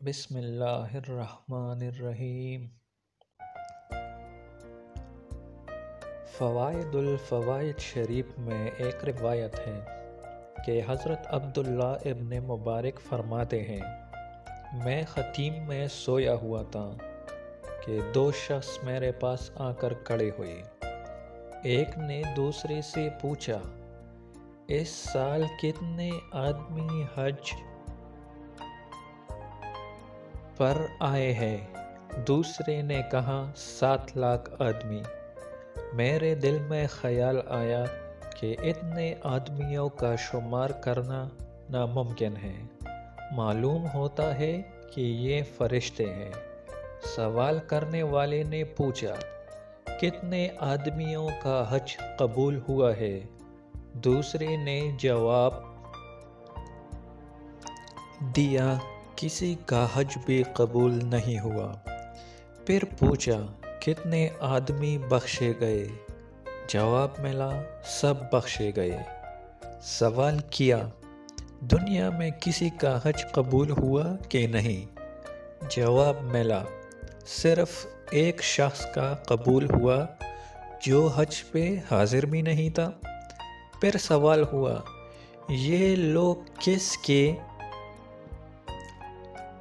بسم اللہ الرحمن الرحیم۔ فوائد الفوائد شریف میں ایک روایت ہے کہ حضرت عبداللہ ابن مبارک فرماتے ہیں، میں خیمے میں سویا ہوا تھا کہ دو شخص میرے پاس آ کر کھڑے ہوئے۔ ایک نے دوسرے سے پوچھا، اس سال کتنے آدمی حج پر آئے ہیں؟ دوسرے نے کہا 7 لاکھ آدمی۔ میرے دل میں خیال آیا کہ اتنے آدمیوں کا شمار کرنا ناممکن ہے، معلوم ہوتا ہے کہ یہ فرشتے ہیں۔ سوال کرنے والے نے پوچھا، کتنے آدمیوں کا حج قبول ہوا ہے؟ دوسرے نے جواب دیا، کسی کا حج بھی قبول نہیں ہوا۔ پھر پوچھا، کتنے آدمی بخشے گئے؟ جواب ملا، سب بخشے گئے۔ سوال کیا، دنیا میں کسی کا حج قبول ہوا کہ نہیں؟ جواب ملا، صرف ایک شخص کا قبول ہوا جو حج پہ حاضر بھی نہیں تھا۔ پھر سوال ہوا، یہ لوگ کس کے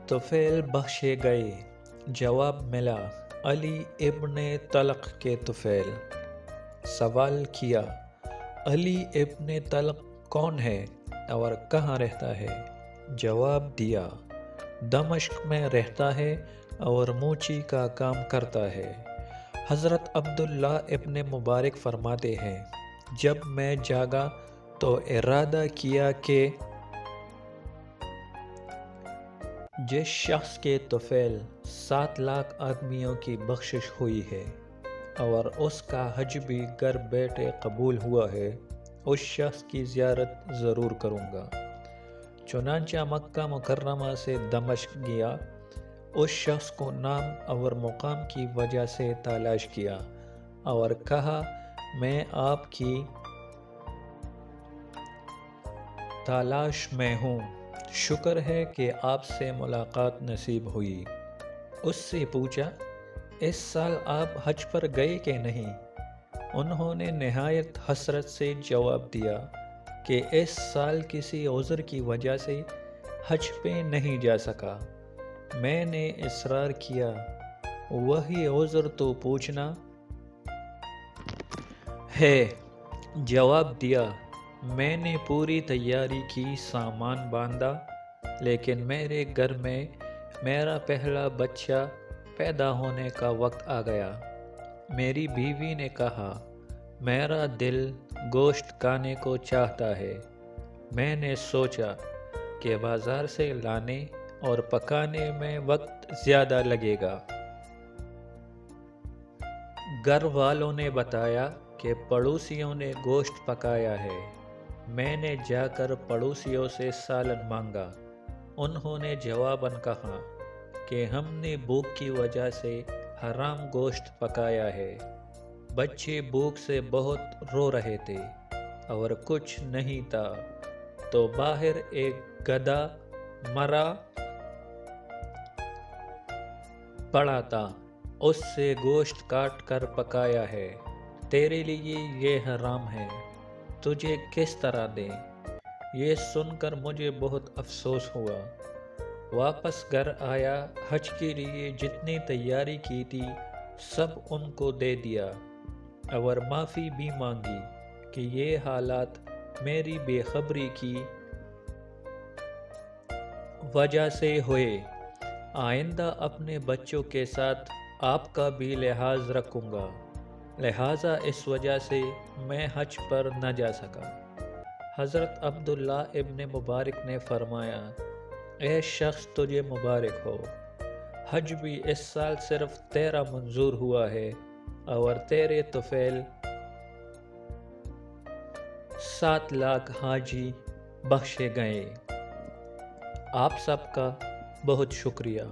طفیل بخشے گئے؟ جواب ملا، علی ابن طلق کے طفیل۔ سوال کیا، علی ابن طلق کون ہے اور کہاں رہتا ہے؟ جواب دیا، دمشق میں رہتا ہے اور موچی کا کام کرتا ہے۔ حضرت عبداللہ ابن مبارک فرماتے ہیں، جب میں جاگا تو ارادہ کیا کہ جس شخص کے طفیل 7 لاکھ آدمیوں کی بخشش ہوئی ہے اور اس کا حج بھی گھر بیٹھے قبول ہوا ہے، اس شخص کی زیارت ضرور کروں گا۔ چنانچہ مکہ مکرمہ سے دمشق گیا، اس شخص کو نام اور مقام کی وجہ سے تلاش کیا اور کہا، میں آپ کی تلاش میں ہوں، شکر ہے کہ آپ سے ملاقات نصیب ہوئی۔ اس سے پوچھا، اس سال آپ حج پر گئے کہ نہیں؟ انہوں نے نہایت حسرت سے جواب دیا کہ اس سال کسی عذر کی وجہ سے حج پہ نہیں جا سکا۔ میں نے اصرار کیا، وہی عذر تو پوچھنا ہے۔ جواب دیا، میں نے پوری تیاری کی، سامان باندھا، لیکن میرے گھر میں میرا پہلا بچہ پیدا ہونے کا وقت آ گیا۔ میری بیوی نے کہا، میرا دل گوشت کھانے کو چاہتا ہے۔ میں نے سوچا کہ بازار سے لانے اور پکانے میں وقت زیادہ لگے گا۔ گھر والوں نے بتایا کہ پڑوسیوں نے گوشت پکایا ہے۔ میں نے جا کر پڑوسیوں سے سالن مانگا۔ انہوں نے جواباً کہا کہ ہم نے بھوک کی وجہ سے حرام گوشت پکایا ہے۔ بچے بھوک سے بہت رو رہے تھے اور کچھ نہیں تھا تو باہر ایک گدھا مرا پڑا تھا، اس سے گوشت کاٹ کر پکایا ہے، تیرے لیے یہ حرام ہے، تجھے کس طرح دیں؟ یہ سن کر مجھے بہت افسوس ہوا۔ واپس گھر آیا، حج کے لیے جتنی تیاری کی تھی سب ان کو دے دیا اور معافی بھی مانگی کہ یہ حالات میری بے خبری کی وجہ سے ہوئے۔ آئندہ اپنے بچوں کے ساتھ آپ کا بھی لحاظ رکھوں گا، لہٰذا اس وجہ سے میں حج پر نہ جا سکا۔ حضرت عبداللہ ابن مبارک نے فرمایا، اے شخص تجھے مبارک ہو، حج بھی اس سال صرف تیرا منظور ہوا ہے اور تیرے طفیل 7 لاکھ حاجی بخشے گئے۔ آپ سب کا بہت شکریہ۔